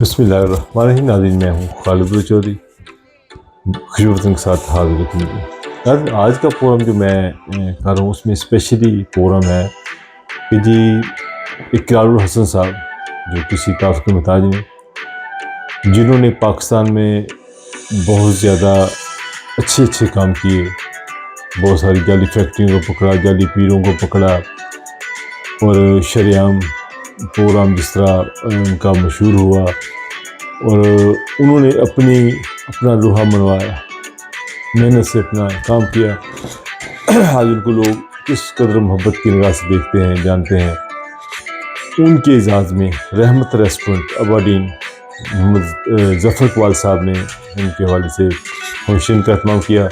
بسم اللہ الرحمن الرحیم. ناظرین میں ہوں خالد چودھری خوشبوطن کے ساتھ حاضر رکھیں. آج کا پروگرام جو میں کر رہا ہوں اس میں اسپیشلی پروگرام ہے کہ جی اقرار الحسن صاحب جو کسی طرف کے محتاج ہیں، جنہوں نے پاکستان میں بہت زیادہ اچھے کام کیے، بہت ساری جعلی فیکٹریوں کو پکڑا، جعلی پیروں کو پکڑا، اور شریعام پروگرام جس طرح ان کا مشہور ہوا، اور انہوں نے اپنا لوہا منوایا، محنت سے اپنا کام کیا. آج ان کو لوگ کس قدر محبت کی نگاہ سے دیکھتے ہیں، جانتے ہیں. ان کے اعزاز میں رحمت ریسٹورنٹ ابرڈین محمد ظفر اقبال صاحب نے ان کے حوالے سے فنکشن کا اہتمام کیا.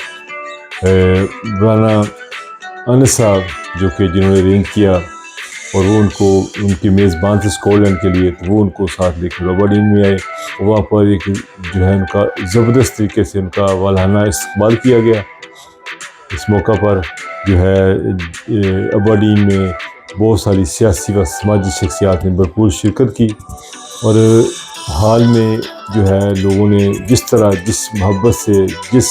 رانا انس صاحب جو کہ جنہوں نے ارینج کیا، اور وہ ان کی میزبان تھے اسکاٹ لینڈ کے لیے، تو وہ ان کو ساتھ لے کر ابرڈین میں آئے. وہاں پر ایک جو ہے ان کا زبردست طریقے سے ان کا والہانہ استقبال کیا گیا. اس موقع پر جو ہے ابرڈین میں بہت ساری سیاسی و سماجی شخصیات نے بھرپور شرکت کی، اور حال میں جو ہے لوگوں نے جس محبت سے، جس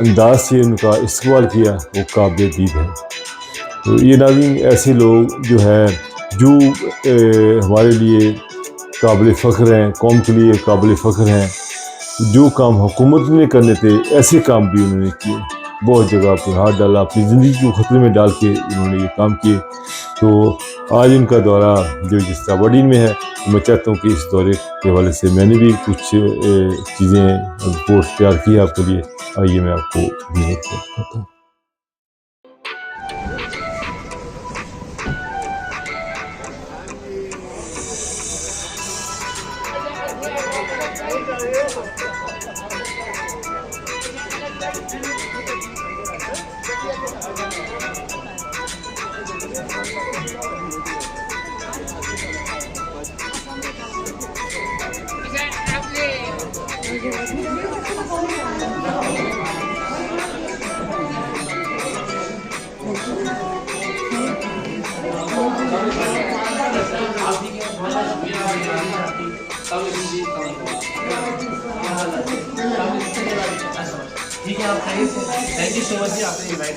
انداز سے ان کا استقبال کیا، وہ قابل دید ہے. تو یہ ناظرین ایسے لوگ جو ہے جو ہمارے لیے قابل فخر ہیں، قوم کے لیے قابل فخر ہیں. جو کام حکومت نے کرنے تھے ایسے کام بھی انہوں نے کیے، بہت جگہ پہ ہاتھ ڈالا، اپنی زندگی کو خطرے میں ڈال کے انہوں نے یہ کام کیے. تو آج ان کا دورہ جو جس طرح ابرڈین میں ہے، میں چاہتا ہوں کہ اس دورے کے حوالے سے میں نے بھی کچھ چیزیں رپورٹ تیار کی ہے آپ کے لیے. آئیے میں آپ کو کرتا ہوں. ٹھیک ہے، آپ خیریت سے. تھینک یو سو مچ جی، آپ نے انوائٹ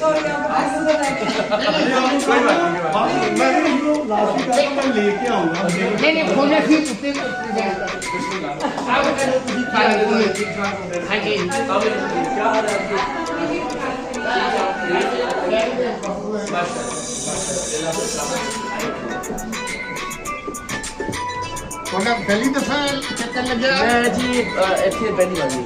پہلی دفعہ چکر لگا میں جی ایتھے پہلی بار نہیں.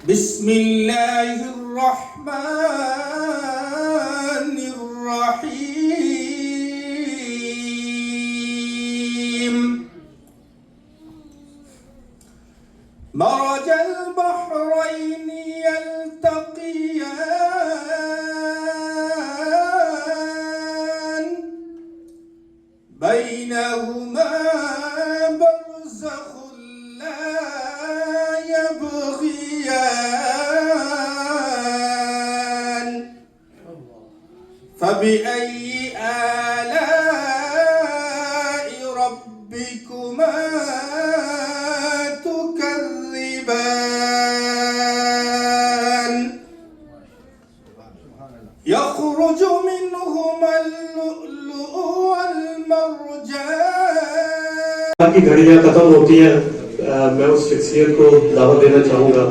بسم اللہ الرحمن الرحیم. مرج البحرین یلتقیان بینہما برزخ لا يبغيان فبأي آلاء ربكما تكذبان يخرج منهما اللؤلؤ والمرجان. کی کی گھڑیاں ختم ہوتی ہیں میں اس شخصیت کو دعوت دینا چاہوں گا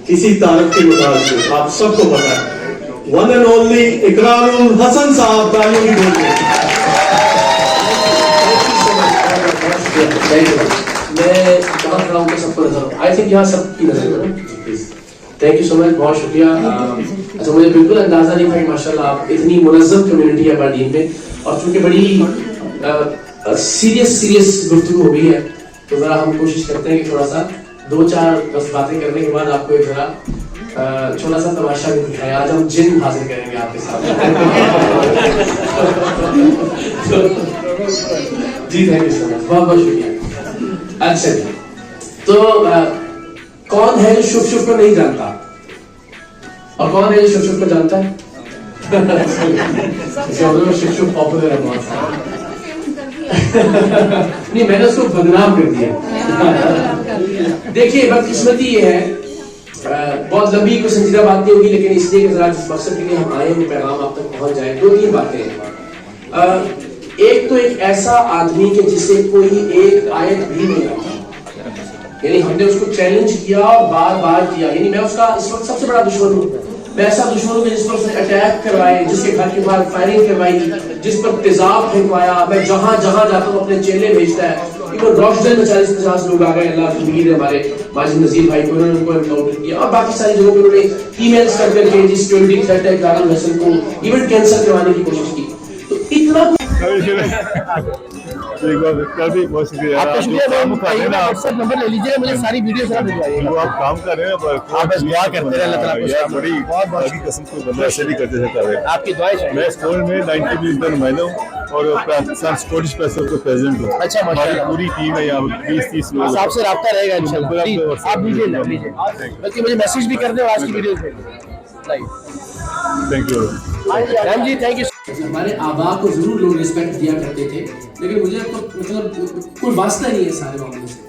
کسی تعارف کے مطابق. آپ سب کو پتا ہے ون اینڈ اونلی اقرار الحسن صاحب تعلیم کی بول رہے ہیں. میں کہاں کھڑا ہوں کہ سب کو نظر آئی تھنک یہاں سب کی نظر ہے. تھینک یو سو مچ, بہت شکریہ. اچھا مجھے بالکل اندازہ نہیں تھا کہ ماشاء اللہ آپ اتنی منظم کمیونٹی ہے ابردین میں, اور چونکہ بڑی سیریس گفتگو ہو گئی ہے تو ذرا ہم کوشش کرتے ہیں کہ تھوڑا سا 2-4 بس باتیں کرنے کے بعد آپ کو ایک ذرا چھوٹا سا تماشا بھی دکھائے. آج ہم جن حاصل کریں گے آپ کے ساتھ. جی تھینک یو سو مچ, بہت بہت شکریہ. اچھا جی, تو کون ہے جو شف شف کو نہیں جانتا اور کون ہے جو شف شف کو جانتا ہے؟ شف شف پاپولر ہے بہت سارا. نہیں میں نے اس کو بدنام کر دیا. دیکھیے بدقسمتی یہ ہے, بہت لمبی کوئی سنجیدہ بات نہیں ہوگی لیکن اس لیے کہ ذرا جس مقصد کے لیے ہم آئے ہیں پیغام آپ تک پہنچ جائے. 2-3 باتیں ہیں. ایک تو ایک ایسا آدمی کہ جسے کوئی ایک آیت بھی نہیں آتی, یعنی ہم نے اس کو چیلنج کیا اور بار بار کیا. یعنی میں اس کا اس وقت سب سے بڑا دشمن ہوں. میں ایسا دشمن ہوں کہ جس پر اس نے اٹیک کروائے, جس کے گھر کے باہر فائرنگ کروائی, جس پر تیزاب پھینکوایا. میں جہاں جہاں جاتا ہوں اپنے چیلے بھیجتا ہے. ایون روشن میں 40-50 لوگ آ گئے, اللہ کی امید ہے ہمارے ماجد نذیر بھائی کو, انہوں نے ان کو انکاؤنٹر کیا, اور باقی ساری جگہوں پہ انہوں نے ای میلز کر کر کے جس سیکورٹی تھریٹ ہے اقرار الحسن کو ایون کینسل کروانے کی کوشش کی. تو اتنا بہت شکریہ. آپ کا شکریہ. واٹسایپ نمبر لے لیجیے, مجھے ساری ویڈیو ذرا بھیجوائیے گا. آپ کام کر رہے ہیں, آپ بس دعا کرتے رہیں, اللہ تعالیٰ کو بڑی باقی قسم کو بندہ ایسے نہیں کرتے کر رہے ہیں. آپ کی دعائیں چاہیے. میں اسکول میں 90 کا نمائندہ ہوں اور پاکستان اسپورٹس پیسر کا پریزیڈنٹ ہوں. اچھا ماشاء اللہ, پوری ٹیم ہے یہاں 20-30 لوگ. آپ سے رابطہ رہے گا انشاءاللہ. آپ لیجیے بلکہ مجھے میسج بھی کر دیں اور آج کی ویڈیو بھیجیں. Thank you Ram ji, thank you. ہمارے آبا کو ضرور لوگ رسپیکٹ دیا کرتے تھے لیکن مجھے مطلب کوئی واسطہ نہیں ہے سارے معاملے سے.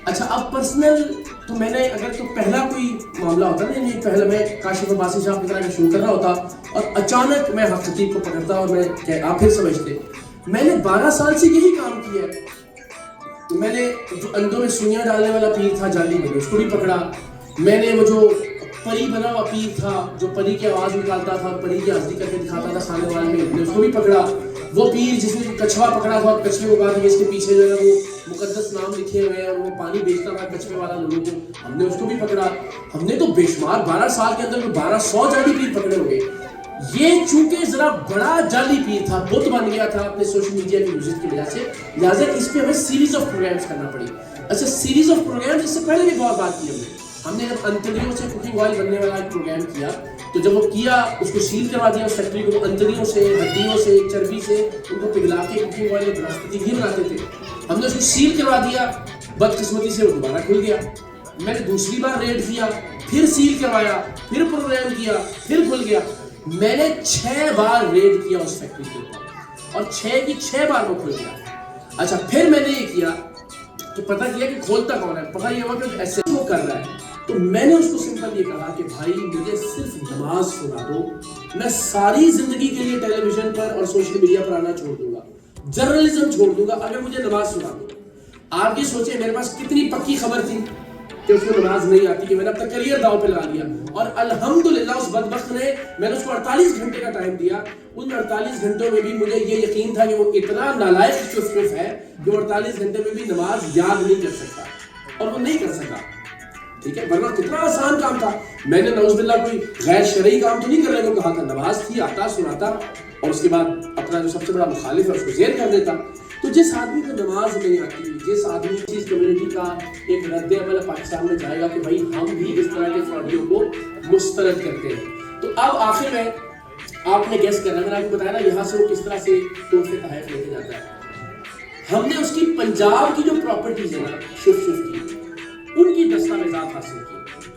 اچھا اب پرسنل تو میں نے اگر تو پہلا کوئی معاملہ ہوتا نا, یعنی پہلا میں کاشف عباسی صاحب کی طرح کا شروع کر رہا ہوتا اور اچانک میں حق خطیب کو پکڑتا اور میں آپ پھر سمجھتے میں نے 12 سال سے یہی کام کیا ہے. میں نے جو اندوں میں سوئیاں ڈالنے والا پیر تھا جعلی, میں نے اس کو بھی پکڑا. میں نے وہ جو پری بنا ہوا پیر تھا جو پری کی آواز نکالتا تھا, پری کی حاضری کر کے دکھاتا تھا خانے والے میں نے اس کو بھی پکڑا. وہ پیر جس نے کچھوا پکڑا تھا اور کچھوے کو کہا کہ اس کے پیچھے جو ہے وہ مقدس نام لکھے ہوئے ہیں اور وہ پانی بیچتا تھا کچھوے والا لوگوں کو, ہم نے اس کو بھی پکڑا. ہم نے تو بے شمار 12 سال کے اندر 1200 جعلی پیر پکڑے ہو گئے. یہ چونکہ ذرا بڑا جعلی پیر تھا, بت بن گیا تھا اپنے سوشل میڈیا کی یوزر کی وجہ سے, لہٰذا اس پہ ہمیں سیریز آف پروگرامس کرنا پڑی. اچھا سیریز آف پروگرامس اس سے پہلے بھی بہت بات کی ہم نے جب انتڑیوں سے کوکنگ آئل بننے والا ایک پروگرام کیا تو جب وہ کیا اس کو سیل کروا دیا اس فیکٹری کو. انتڑیوں سے, ہڈیوں سے, چربی سے ان کو پگھلا کے کوکنگ آئل بناسپتی گھی بناتے تھے. ہم نے اس کو سیل کروا دیا, بدقسمتی سے وہ دوبارہ کھل گیا. میں نے دوسری بار ریڈ کیا, پھر سیل کروایا, پھر پروگرام کیا, پھر کھل گیا. میں نے 6 بار ریڈ کیا اس فیکٹری کے اوپر اور 6 کی 6 بار وہ کھل گیا. اچھا پھر میں نے یہ کیا تو پتہ کیا کہ کھولتا کون ہے, پتہ یہ ہوا کہ ایسے وہ کر رہا ہے. تو میں نے اس کو سمپل یہ کہا کہ بھائی مجھے صرف نماز سنا دو, میں ساری زندگی کے لیے ٹیلی ویژن پر اور سوشل میڈیا پر آنا چھوڑ دوں گا, جرنلزم چھوڑ دوں گا اگر مجھے نماز سنا دو. آپ یہ سوچیں میرے پاس کتنی پکی خبر تھی کہ اس کو نماز نہیں آتی کہ میں نے اپنا کریئر داؤ پہ لگا لیا. اور الحمدللہ اس بدبخت نے, میں نے اس کو 48 گھنٹے کا ٹائم دیا. ان 48 گھنٹوں میں بھی مجھے یہ یقین تھا کہ وہ اتنا نالائق چف ہے کہ وہ 48 گھنٹے میں بھی نماز یاد نہیں کر سکتا اور وہ نہیں کر سکتا. ٹھیک ہے, ورنہ کتنا آسان کام تھا. میں نے نعوذ باللہ کوئی غیر شرعی کام تو نہیں کرنے کو کہا تھا, نماز تھی, آتا سناتا اور اس کے بعد اپنا جو سب سے بڑا مخالف ہے اس کو زیر کر دیتا. تو جس آدمی کو نماز نہیں آتی, جس آدمی کی کمیونٹی کا ایک رد عمل پاکستان میں جائے گا کہ بھائی ہم بھی اس طرح کے فراڈیوں کو مسترد کرتے ہیں. تو اب آخر میں آپ نے گیس کرنا, میں نے آپ کو بتایا نا یہاں سے وہ کس طرح سے تحفے تحائف لے کے جاتا ہے. ہم نے اس کی پنجاب کی جو پراپرٹیز ہیں شف کی ان کی دستاویزات حاصل کی.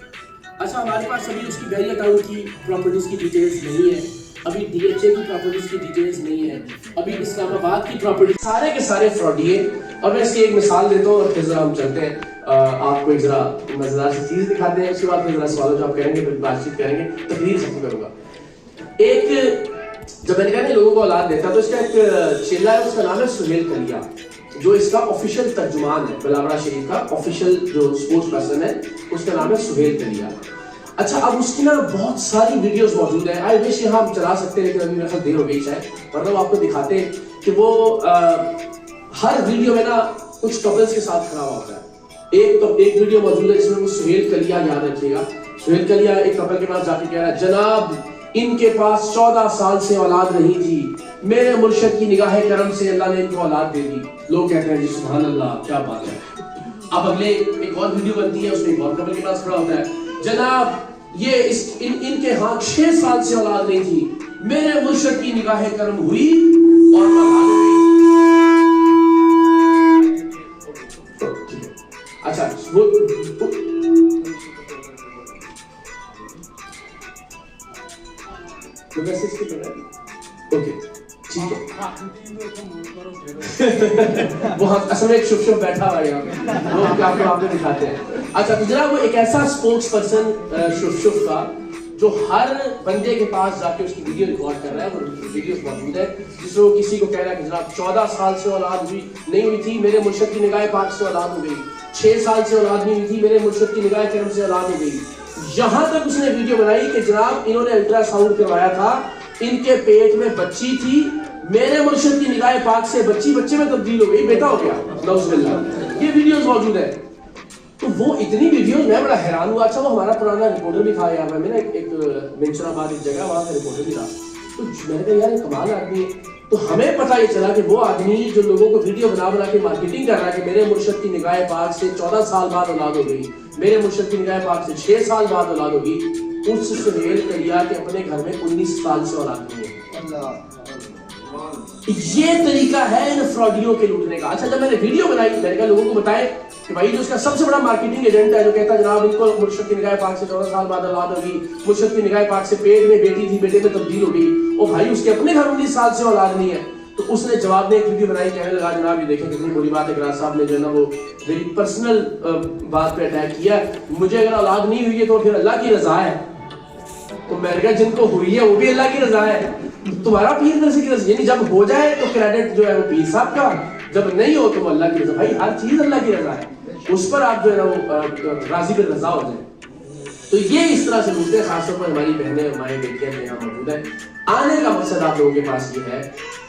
اچھا ہمارے پاس ابھی اس کی بحریہ ٹاؤن کی پراپرٹیز کی ڈیٹیلز نہیں ہے, ابھی ڈی ایچ اے کی پراپرٹیز کی ڈیٹیلز نہیں ہے, ابھی اسلام آباد کی پراپرٹی, سارے کے سارے فراڈی ہیں. اور میں اس کی ایک مثال دیتا ہوں اور پھر ذرا ہم چلتے ہیں, آپ کو ایک ذرا مزیدار سی چیز دکھاتے ہیں, اس کے بعد پھر ذرا سوال جواب کریں گے, پھر بات چیت کریں گے, تقریر ختم کروں گا. ایک جب میں نے کہا کہ لوگوں کو اولاد دیتا تو اس کا ایک چیلا ہے, اس کا نام ہے سہیل کلیا. جو اس کا آفیشیل ترجمان ہے بلاورا شریف کا آفیشیل جو اسپورٹس پرسن ہے اس کا نام ہے سہیل کلیا. اچھا اب اس کی نا بہت ساری ویڈیوز موجود ہیں. آئی وش یہاں ہم چلا سکتے ہیں لیکن ابھی میرے خیال دیر ہو گئی شاید, ورنہ آپ کو دکھاتے ہیں کہ وہ ہر ویڈیو میں نا کچھ کپلز کے ساتھ کھڑا ہوتا ہے. ایک ویڈیو موجود ہے جس میں وہ سہیل کلیا, یاد رکھیے گا, سہیل کلیا ایک کپل کے پاس جا کے کہہ رہا ہے جناب ان کے پاس 14 سال سے اولاد نہیں تھی, میرے مرشد کی نگاہ کرم سے اللہ نے ان کو اولاد دے دی. لوگ کہتے ہیں جی سبحان اللہ کیا بات ہے. اب اگلے ایک اور ویڈیو بنتی ہے, اس میں ایک اور کپل کے پاس کھڑا ہوتا ہے جناب یہ ان کے ہاں 6 سال سے اولاد نہیں تھی, میرے مرشد کی نگاہ کرم ہوئی اور اولاد ہوئی. اچھا وہ اوکے ٹھیک ہے. وہ اصل میں ایک شف بیٹھا ہوا ہے یہاں پہ, وہ آپ کو دکھاتے ہیں. اچھا تو جناب وہ ایک ایسا اسپوکس پرسن شف کا جو ہر بندے کے پاس جا کے اس کی ویڈیو ریکارڈ کر رہا ہے, وہ ویڈیوز موجود ہے جس میں وہ کسی کو کہہ رہا ہے کہ جناب 14 سال سے اولاد ہوئی نہیں ہوئی تھی, میرے مرشد کی نگاہ پاک سے اولاد ہو گئی. 6 سال سے اولاد نہیں ہوئی تھی, میرے مرشد کی نگاہ کرم سے اولاد ہو گئی. یہاں تک اس نے ویڈیو بنائی کہ جناب انہوں نے الٹرا ساؤنڈ کروایا تھا, ان کے پیٹ میں بچی تھی, میرے مرشد کی نگاہ پاک سے بچے میں تبدیل ہو گئی, بیٹا ہو گیا, نعوذ باللہ. یہ ویڈیوز موجود ہے. تو وہ اتنی ویڈیوز, میں بڑا حیران ہوا. اچھا وہ ہمارا پرانا رپورٹر بھی تھا یار, میں نا ایک منچر آباد ایک جگہ وہاں کا رپورٹر بھی تھا. تو میں نے کہا یار یہ کمال آدمی ہے. تو ہمیں پتہ یہ چلا کہ وہ آدمی جو لوگوں کو ویڈیو بنا کے مارکیٹنگ کر رہا ہے کہ میرے مرشد کی نگاہ پاک سے 14 سال بعد اولاد ہو گئی, میرے مرشد کی نگاہ پاک سے 6 سال بعد اولاد ہوگی, اس سہیل کلیا کے اپنے گھر میں 19 سال سے اولاد نہیں ہے. یہ طریقہ ہے ان فراڈیوں کے لوٹنے کا. اچھا جب میں نے ویڈیو بنائی میں نے کہا لوگوں کو بتائیں کہ بھائی جو اس کا سب سے بڑا مارکیٹنگ ایجنٹ ہے جو کہتا ہے جناب ان کو مرشد کی نگاہ پاک سے 14 سال بعد اولاد ہوگی, مرشد کی نگاہ پاک سے پیٹ میں بیٹی تھی, بیٹے میں تبدیل ہو گئی, اور بھائی اس کے اپنے گھر 19 سال سے اولاد نہیں ہے. تو اس نے جواب میں ایک ویڈیو بنائی, کہنے لگا جناب یہ دیکھیں کتنی بری بات ہے, گراج صاحب نے جو ہے نا وہ میری پرسنل بات پہ اٹیک کیا, مجھے اگر اولاد نہیں ہوئی ہے تو پھر اللہ کی رضا ہے. تو میں نے کہا جن کو ہوئی ہے وہ بھی اللہ کی رضا ہے, تمہارا پیر درسی کی رضا, یعنی جب ہو جائے تو کریڈٹ جو ہے وہ پیر صاحب کا, جب نہیں ہو تو وہ اللہ کی رضا. بھائی ہر چیز اللہ کی رضا ہے, اس پر آپ جو ہے نا وہ راضی پر رضا ہو جائیں. تو یہ اس طرح سے لوٹتے ہیں, خاص طور پر ہماری بہنیں ہماری بیٹیاں جو یہاں موجود ہیں. آنے کا مقصد آپ لوگوں کے پاس یہ ہے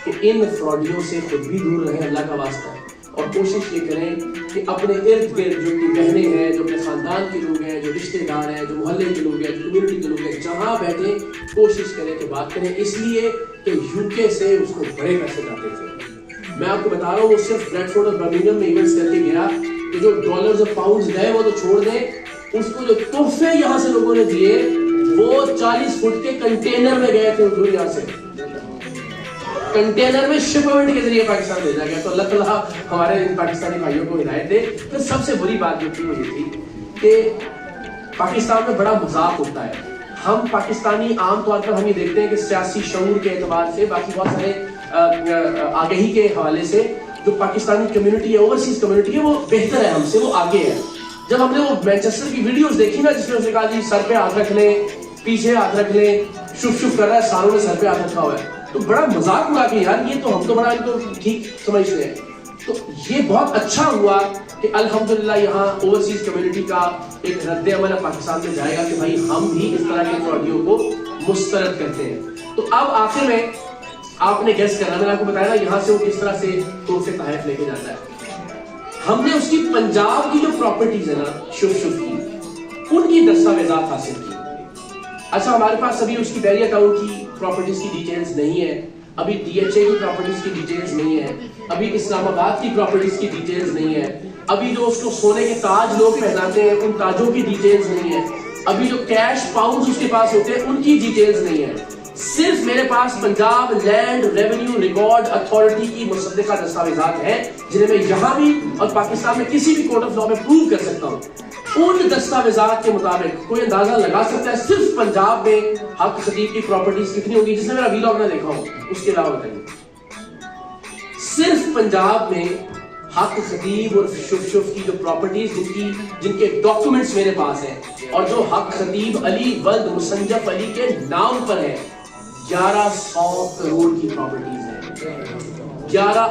کہ ان فراڈیوں سے خود بھی دور رہیں اللہ کا واسطہ, اور کوشش یہ کریں کہ اپنے ارد گرد جو کہ بہنیں ہیں, جو اپنے خاندان کے لوگ ہیں, جو رشتے دار ہیں, جو محلے کے لوگ ہیں, جو کمیونٹی کے لوگ ہیں, جہاں بیٹھیں کوشش کریں کہ بات کریں. اس لیے کہ UK سے اس کو بڑے پیسے جاتے تھے. میں آپ کو بتا رہا ہوں, وہ صرف بریڈ فورڈ اور برمنگھم میں ایونٹس کر کے گیا, تو جو ڈالرز اور پاؤنڈز گئے وہ تو چھوڑ دیں, اس کو جو تحفے یہاں سے لوگوں نے دیے وہ 40 فٹ کے کنٹینر میں گئے تھے حضور, یہاں سے کنٹینر میں شپمنٹ کے ذریعے پاکستان بھیجا گیا. تو اللہ تعالیٰ ہمارے پاکستانی بھائیوں کو ہدایت دے. پھر سب سے بری بات جو تھی وہ یہ تھی کہ پاکستان میں بڑا مذاق ہوتا ہے. ہم پاکستانی عام طور پر ہم یہ دیکھتے ہیں کہ سیاسی شعور کے اعتبار سے, باقی بہت سارے آگہی کے حوالے سے جو پاکستانی کمیونٹی ہے, اوورسیز کمیونٹی ہے, وہ بہتر ہے ہم سے, وہ آگے ہے. جب ہم نے وہ مینچسٹر کی ویڈیوز دیکھی نا جس میں اس نے کہا جی سر پہ ہاتھ رکھ لیں, پیچھے ہاتھ رکھ لیں, شف کر رہا ہے, ساروں نے سر پہ ہاتھ رکھا ہوا ہے, تو بڑا مذاق اڑا کہ یار یہ تو ہم تو بڑا ان کو ٹھیک سمجھتے ہیں. تو یہ بہت اچھا ہوا کہ الحمدللہ یہاں اوورسیز کمیونٹی کا ایک رد عمل پاکستان میں جائے گا کہ بھائی ہم بھی اس طرح کے فراڈیوں کو مسترد کرتے ہیں. تو اب آخر میں آپ نے گیس کرنا, میں نے آپ کو بتایا نا یہاں سے وہ کس طرح سے تحفے تحائف لے کے جاتا ہے. ہم نے اس کی پنجاب کی جو پراپرٹیز ہے نا شف کی, ان کی دستاویزات حاصل کی. اچھا ہمارے پاس ابھی اس کی بحریہ ٹاؤن کی پراپرٹیز کی ڈیٹیلز نہیں ہے, ابھی DHA کی پراپرٹیز کی ڈیٹیلز نہیں ہے, ابھی اسلام آباد کی پراپرٹیز کی ڈیٹیلز نہیں ہے, ابھی جو اس کو سونے کے تاج لوگ پہناتے ہیں ان تاجوں کی ڈیٹیلز نہیں ہے, ابھی جو کیش پاؤنڈز اس کے پاس ہوتے ہیں ان کی ڈیٹیلز نہیں ہے. صرف میرے پاس Punjab land revenue record authority کی مصدقہ دستاویزات ہیں جنہیں میں یہاں بھی اور پاکستان میں کسی بھی کورٹ آف لاء میں پروو کر سکتا ہوں. ان دستاویزات کے مطابق کوئی اندازہ لگا سکتا ہے صرف پنجاب میں حق خطیب کی پراپرٹیز کتنی ہوگی, جس نے میرا ویلاگ نہ دیکھا ہو اس کے علاوہ بتائیے. صرف پنجاب میں حق خطیب اور شف کی جو پراپرٹیز جن کے ڈاکومنٹس میرے پاس ہیں, اور جو حق خطیب علی ولد مسنجف علی کے نام پر ہے, 1100 کروڑ کی پراپرٹیز ہیں. 11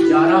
11